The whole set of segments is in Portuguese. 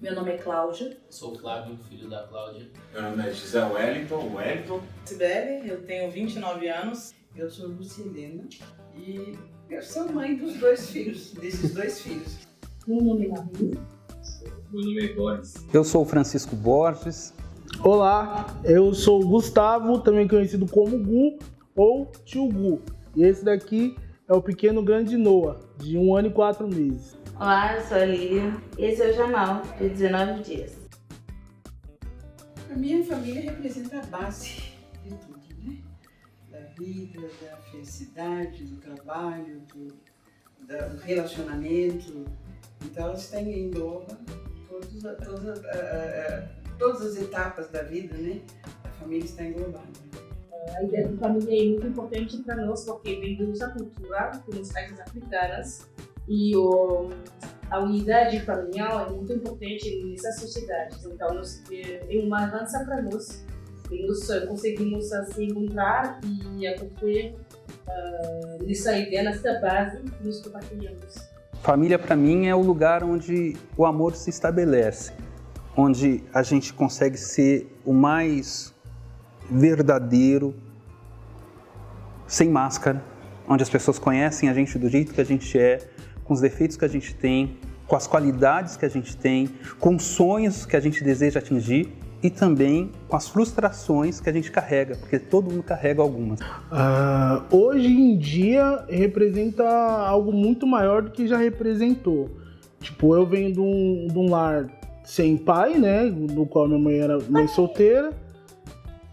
Meu nome é Cláudia. Sou o Flávio, filho da Cláudia. Meu nome é José Wellington. Sibeli, eu tenho 29 anos. Eu sou Lucilena e eu sou mãe desses dois filhos. Meu nome é Maria. Meu nome é Boris. Eu sou o Francisco Borges. Olá, eu sou o Gustavo, também conhecido como Gu ou Tio Gu. E esse daqui é o pequeno grande Noah, de 1 ano e 4 meses. Olá, eu sou a Lilian. Esse é o Jamal, de 19 dias. A minha família representa a base de tudo, né? Da vida, da felicidade, do trabalho, do relacionamento. Então, elas engloba todas as etapas da vida, né? A família está englobada. A ideia de família é muito importante para nós porque vem da nossa cultura, como países africanas, e a unidade familiar é muito importante nessas sociedades. Então, é uma avança para nós. E nós conseguimos se encontrar e a construir nessa ideia, nessa base que nós compartilhamos. Família, para mim, é o lugar onde o amor se estabelece, onde a gente consegue ser o mais verdadeiro, sem máscara, onde as pessoas conhecem a gente do jeito que a gente é, com os defeitos que a gente tem, com as qualidades que a gente tem, com os sonhos que a gente deseja atingir e também com as frustrações que a gente carrega, porque todo mundo carrega algumas. Hoje em dia representa algo muito maior do que já representou. Tipo, eu venho de um lar sem pai, né, no qual minha mãe era mãe solteira,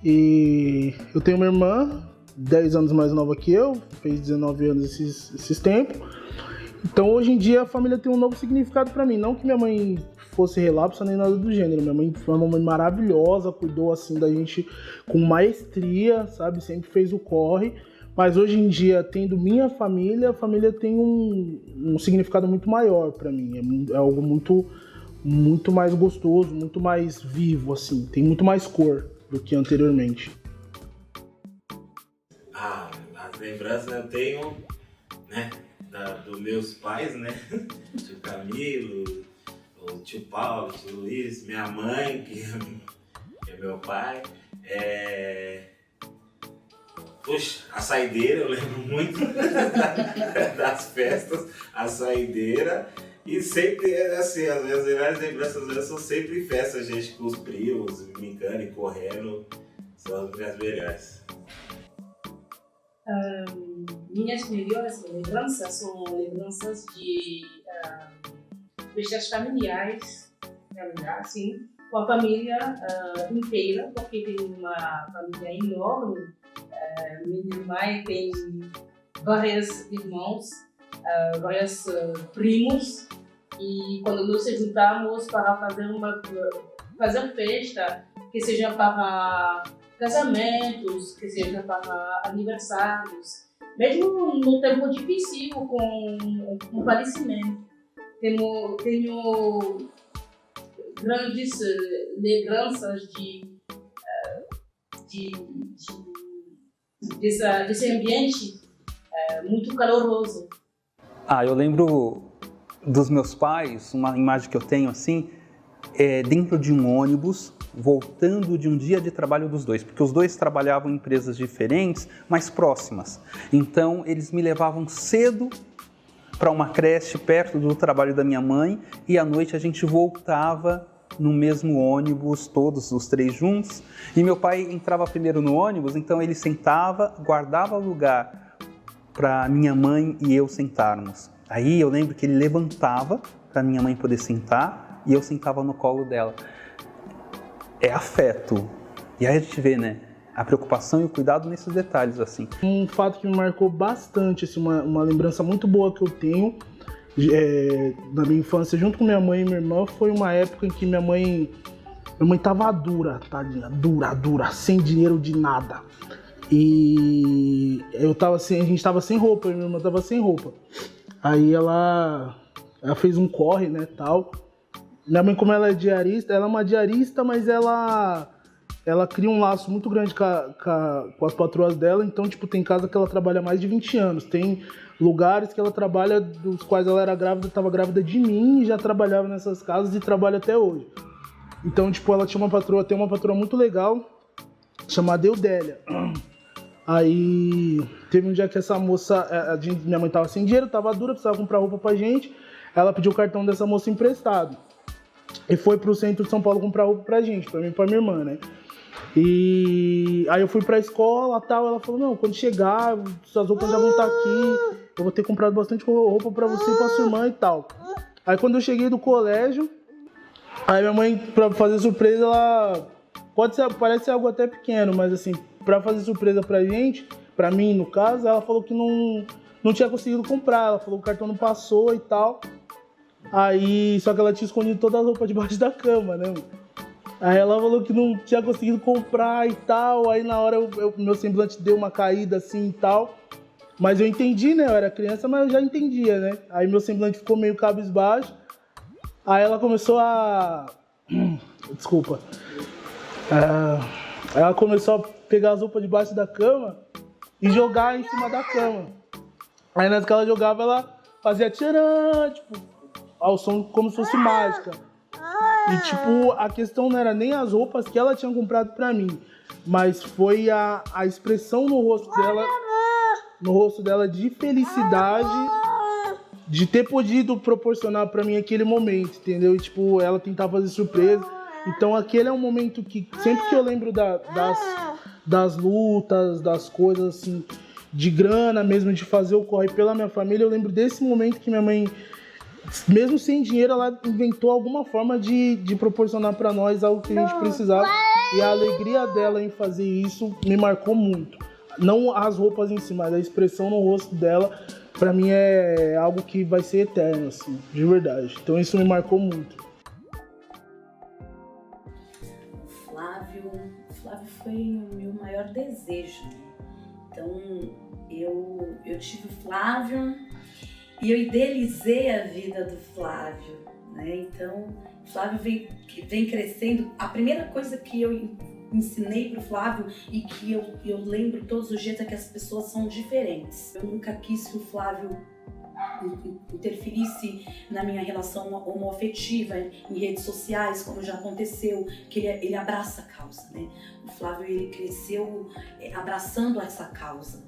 e eu tenho uma irmã 10 anos mais nova que eu, fez 19 anos esses tempos. Então, hoje em dia, a família tem um novo significado pra mim. Não que minha mãe fosse relapsa nem nada do gênero. Minha mãe foi uma mãe maravilhosa, cuidou assim da gente com maestria, sabe? Sempre fez o corre. Mas hoje em dia, tendo minha família, a família tem um significado muito maior pra mim. É algo muito mais gostoso, muito mais vivo, assim. Tem muito mais cor do que anteriormente. As lembranças eu tenho, né? Dos meus pais, né? Tio Camilo, o tio Paulo, o tio Luiz, minha mãe, que é meu pai. Puxa, a saideira, eu lembro muito das festas, a saideira. E sempre, assim, as minhas melhores lembranças são sempre festas, gente, com os primos, brincando e correndo. São as minhas melhores. Minhas melhores lembranças são lembranças de festas familiares, assim, com a família inteira, porque tem uma família enorme. Minha mãe tem vários irmãos, vários primos, e quando nós nos juntamos para fazer festa, que seja para casamentos, que seja para aniversários, mesmo no tempo difícil com falecimento. Tenho grandes lembranças desse ambiente muito caloroso. Eu lembro dos meus pais, uma imagem que eu tenho assim, dentro de um ônibus, voltando de um dia de trabalho dos dois, porque os dois trabalhavam em empresas diferentes, mas próximas. Então, eles me levavam cedo para uma creche perto do trabalho da minha mãe e à noite a gente voltava no mesmo ônibus, todos os três juntos. E meu pai entrava primeiro no ônibus, então ele sentava, guardava lugar para minha mãe e eu sentarmos. Aí eu lembro que ele levantava para minha mãe poder sentar e eu sentava no colo dela. É afeto. E aí a gente vê, né, a preocupação e o cuidado nesses detalhes, assim. Um fato que me marcou bastante, assim, uma lembrança muito boa que eu tenho da minha infância, junto com minha mãe e minha irmã, foi uma época em que minha mãe tava dura, tadinha, dura, sem dinheiro de nada. E a gente tava sem roupa, minha irmã tava sem roupa. Aí ela fez um corre, né, tal. Minha mãe, como ela é diarista, ela é uma diarista, mas ela ela cria um laço muito grande com as patroas dela. Então, tipo, tem casa que ela trabalha há mais de 20 anos. Tem lugares que ela trabalha, dos quais ela era grávida, estava grávida de mim e já trabalhava nessas casas e trabalha até hoje. Então, tipo, ela tinha tem uma patroa muito legal, chamada Eudélia. Aí, teve um dia que essa moça, minha mãe tava sem dinheiro, tava dura, precisava comprar roupa pra gente. Ela pediu o cartão dessa moça emprestado. E foi pro centro de São Paulo comprar roupa pra gente, pra mim e pra minha irmã, né? E aí eu fui pra escola e tal, ela falou, não, quando chegar, suas roupas já vão estar aqui, eu vou ter comprado bastante roupa pra você e pra sua irmã e tal. Aí quando eu cheguei do colégio, aí minha mãe, pra fazer surpresa, ela... parece ser algo até pequeno, mas assim, pra fazer surpresa pra gente, pra mim no caso, ela falou que não tinha conseguido comprar, ela falou que o cartão não passou e tal. Aí, só que ela tinha escondido todas as roupas debaixo da cama, né? Aí ela falou que não tinha conseguido comprar e tal, aí na hora meu semblante deu uma caída assim e tal. Mas eu entendi, né? Eu era criança, mas eu já entendia, né? Aí meu semblante ficou meio cabisbaixo. Aí ela começou a... Desculpa. Ela começou a pegar as roupas debaixo da cama e jogar em cima da cama. Aí nessa que ela jogava, ela fazia tcharam, tipo, ao som como se fosse mágica. E tipo, a questão não era nem as roupas que ela tinha comprado pra mim, mas foi a expressão no rosto dela de felicidade de ter podido proporcionar pra mim aquele momento, entendeu? E tipo, ela tentava fazer surpresa. Então aquele é um momento que, sempre que eu lembro das lutas, das coisas assim, de grana mesmo, de fazer o corre pela minha família, eu lembro desse momento que minha mãe, mesmo sem dinheiro, ela inventou alguma forma de proporcionar pra nós algo que a gente precisava. E a alegria dela em fazer isso me marcou muito. Não as roupas em si, mas a expressão no rosto dela, pra mim é algo que vai ser eterno, assim, de verdade. Então isso me marcou muito. O Flávio foi o meu maior desejo. Então eu tive o Flávio e eu idealizei a vida do Flávio, né? Então o Flávio vem crescendo. A primeira coisa que eu ensinei pro Flávio e que eu lembro todos os dias é que as pessoas são diferentes. Eu nunca quis que o Flávio interferisse na minha relação homoafetiva em redes sociais, como já aconteceu, que ele abraça a causa, né? O Flávio, ele cresceu abraçando essa causa.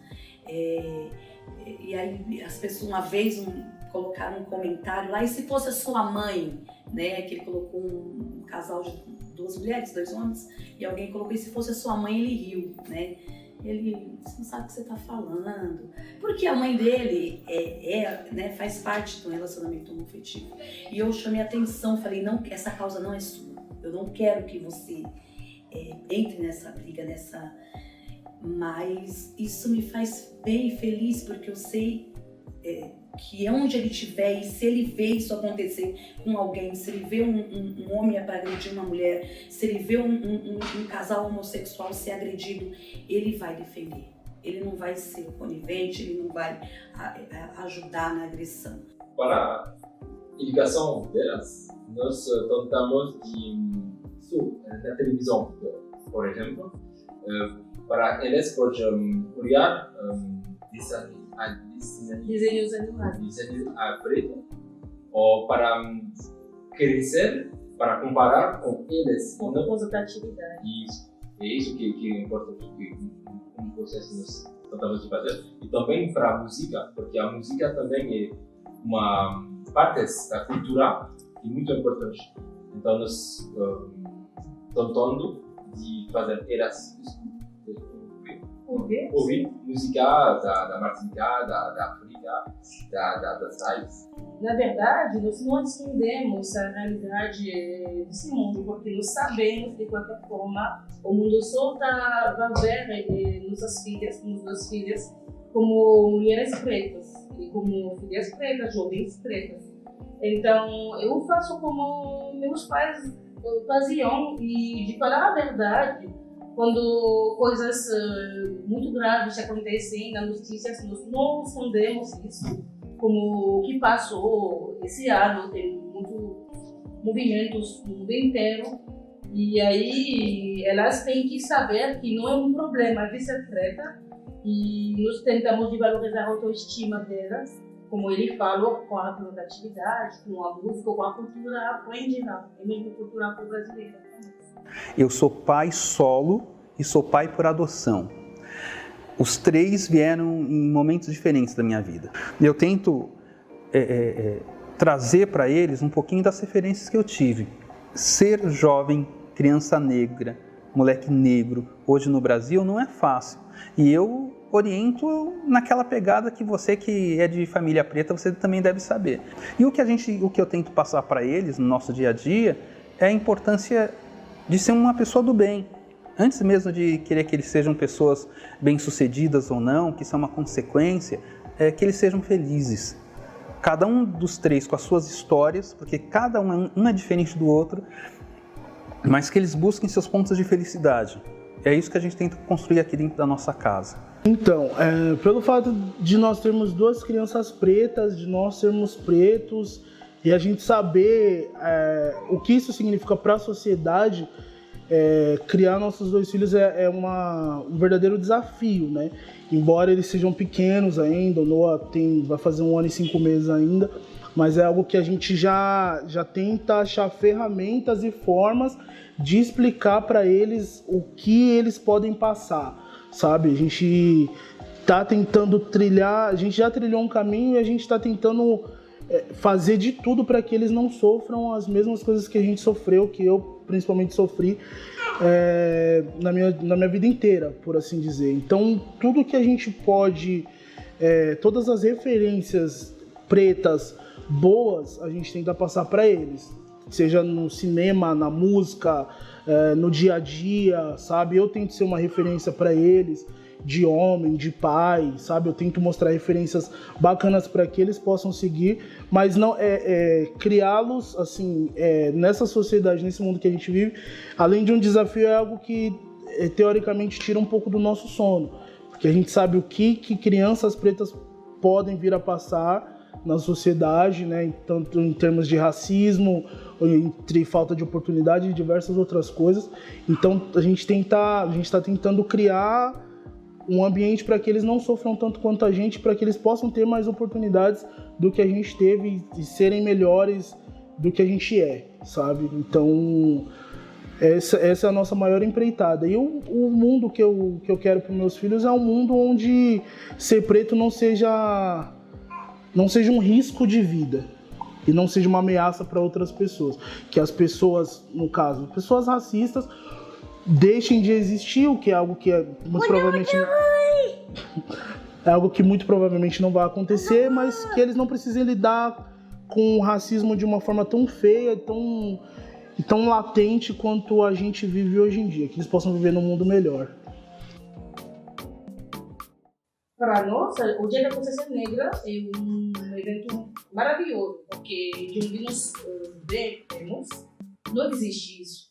E aí as pessoas uma vez colocaram um comentário lá, e se fosse a sua mãe, né? Que ele colocou um casal de 2 mulheres, 2 homens, e alguém colocou, e se fosse a sua mãe, ele riu, né? Você não sabe o que você está falando. Porque a mãe dele né, faz parte do relacionamento homoafetivo. E eu chamei a atenção, falei, não, essa causa não é sua. Eu não quero que você entre nessa briga, mas isso me faz bem feliz, porque eu sei que onde ele estiver, e se ele vê isso acontecer com alguém, se ele vê um homem para agredir uma mulher, se ele vê um casal homossexual ser agredido, ele vai defender. Ele não vai ser conivente, ele não vai ajudar na agressão. Para a educação delas, nós tentamos na televisão, por exemplo, para eles podem olhar desenhos animados. Desenhos preto, ou para crescer, para comparar com eles. Com representatividade. Isso. É isso que é importante, um processo que nós tentamos de fazer. E também para a música, porque a música também é uma parte da cultura e muito importante. Então nós tentando de fazer elas ouvir música da Martinica, da África, das raízes. Na verdade, nós não escondemos a realidade desse mundo, porque nós sabemos, de qualquer forma, o mundo só vai ver nossas filhas, como mulheres pretas, e como filhas pretas, jovens pretas. Então, eu faço como meus pais faziam, e de falar a verdade, quando coisas muito graves acontecem nas notícias, nós não escondemos isso. Como o que passou esse ano, tem muitos movimentos no mundo inteiro, E aí elas têm que saber que não é um problema de ser preta e nós tentamos de valorizar a autoestima delas, como ele falou, com a representatividade, com a música, com a cultura afro-indígena, e mesmo cultura afro-brasileira. Eu sou pai solo e sou pai por adoção. Os três vieram em momentos diferentes da minha vida. Eu tento trazer para eles um pouquinho das referências que eu tive. Ser jovem, criança negra, moleque negro, hoje no Brasil não é fácil. E eu oriento naquela pegada que você que é de família preta, você também deve saber. E o que eu tento passar para eles no nosso dia a dia é a importância de ser uma pessoa do bem. Antes mesmo de querer que eles sejam pessoas bem-sucedidas ou não, que isso é uma consequência, é que eles sejam felizes. Cada um dos três com as suas histórias, porque cada um é diferente do outro, mas que eles busquem seus pontos de felicidade. É isso que a gente tenta construir aqui dentro da nossa casa. Então, pelo fato de nós termos duas crianças pretas, de nós sermos pretos, e a gente saber o que isso significa para a sociedade, criar nossos dois filhos é um verdadeiro desafio, né? Embora eles sejam pequenos ainda, o Noah vai fazer 1 ano e 5 meses ainda, mas é algo que a gente já tenta achar ferramentas e formas de explicar para eles o que eles podem passar, sabe? A gente tá tentando trilhar, a gente já trilhou um caminho e a gente está tentando fazer de tudo para que eles não sofram as mesmas coisas que a gente sofreu, que eu principalmente sofri na minha vida inteira, por assim dizer. Então, tudo que a gente pode, todas as referências pretas boas, a gente tenta passar para eles. Seja no cinema, na música, no dia a dia, sabe? Eu tento ser uma referência para eles, de homem, de pai, sabe? Eu tento mostrar referências bacanas para que eles possam seguir, mas não criá-los assim nessa sociedade, nesse mundo que a gente vive. Além de um desafio, é algo que teoricamente tira um pouco do nosso sono, porque a gente sabe o que crianças pretas podem vir a passar na sociedade, né? Tanto em termos de racismo, entre falta de oportunidade e diversas outras coisas. Então a gente está tentando criar um ambiente para que eles não sofram tanto quanto a gente, para que eles possam ter mais oportunidades do que a gente teve e serem melhores do que a gente sabe? Então essa é a nossa maior empreitada. E o mundo que eu quero para os meus filhos é um mundo onde ser preto não seja um risco de vida e não seja uma ameaça para outras pessoas. Que as pessoas, no caso, pessoas racistas, deixem de existir, o que é algo que muito provavelmente não vai acontecer, mas que eles não precisem lidar com o racismo de uma forma tão feia e tão latente quanto a gente vive hoje em dia, que eles possam viver num mundo melhor. Para nós, o Dia da Consciência Negra é um evento maravilhoso, porque de onde nós vemos, não existe isso.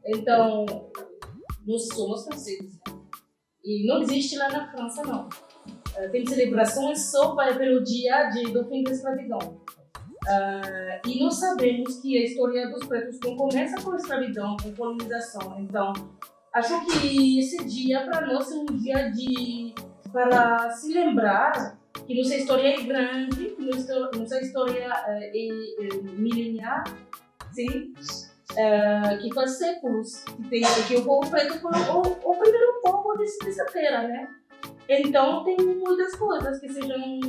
Então, nós somos franceses, né? E não existe lá na França, não. Tem celebrações só pelo dia do fim da escravidão. E nós sabemos que a história dos pretos não começa com a escravidão, com a colonização. Então, acho que esse dia para nós é um dia para se lembrar que nossa história é grande, que nossa história é milenial, sim? Que faz séculos que o povo preto foi o primeiro povo dessa terra, né? Então tem muitas coisas que sejam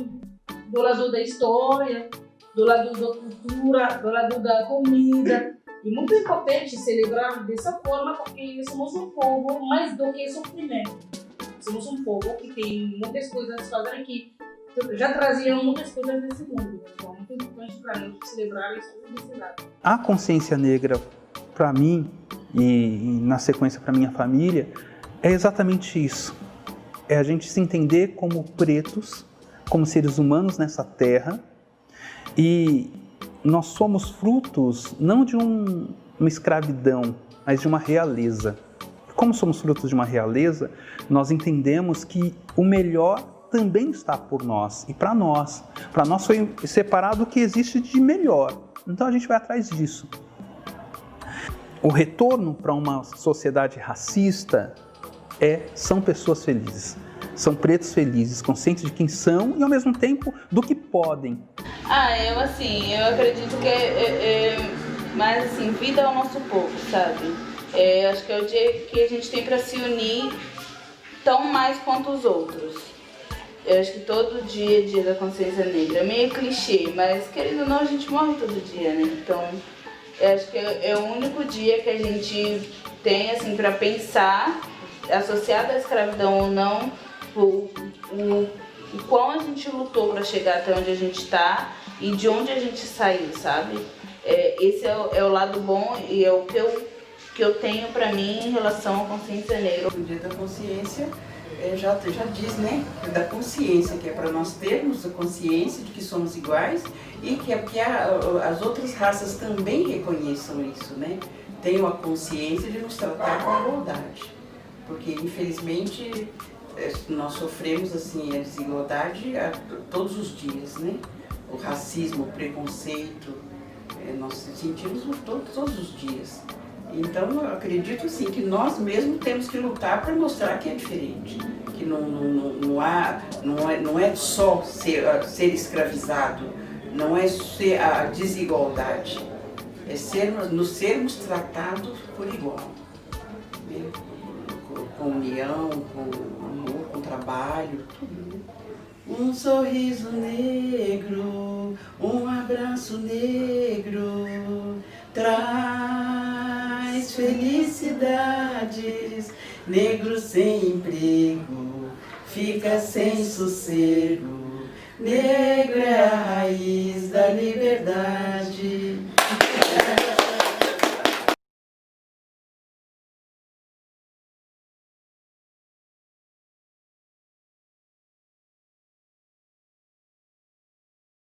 do lado da história, do lado da cultura, do lado da comida. E muito importante celebrar dessa forma, porque somos um povo mais do que sofrimento. Somos um povo que tem muitas coisas a fazer aqui. Já traziam muitas coisas desse mundo. Então é muito importante para nós celebrar isso desse lado. A consciência negra, para mim, e na sequência para minha família, é exatamente isso. É a gente se entender como pretos, como seres humanos nessa terra, e nós somos frutos não de uma escravidão, mas de uma realeza. Como somos frutos de uma realeza, nós entendemos que o melhor também está por nós e para nós. Para nós foi separado o que existe de melhor. Então a gente vai atrás disso. o retorno para uma sociedade racista são pessoas felizes. São pretos felizes, conscientes de quem são e ao mesmo tempo do que podem. Eu acredito que mais assim, vida ao nosso povo, sabe? Acho que é o dia que a gente tem para se unir tão mais quanto os outros. Eu acho que todo dia é dia da consciência negra. É meio clichê, mas querendo ou não, a gente morre todo dia, né? Então, eu acho que é o único dia que a gente tem, assim, para pensar, associado à escravidão ou não, o quão a gente lutou para chegar até onde a gente está e de onde a gente saiu, sabe? Esse é o lado bom e é o que eu tenho para mim em relação à consciência negra. O Dia da Consciência já diz, né? Da consciência, que é para nós termos a consciência de que somos iguais e que as outras raças também reconheçam isso, né? Tenham a consciência de nos tratar com igualdade. Porque, infelizmente, nós sofremos assim, a desigualdade todos os dias, né? O racismo, o preconceito, nós sentimos todos os dias. Então, eu acredito assim, que nós mesmos temos que lutar para mostrar que é diferente. Que não é só ser escravizado, não é ser a desigualdade. É nos sermos tratados por igual. Né? Com união, com amor, com trabalho, tudo. Né? Um sorriso negro, um abraço negro, traz felicidades. Negro sem emprego, fica sem sossego. Negro é a raiz da liberdade.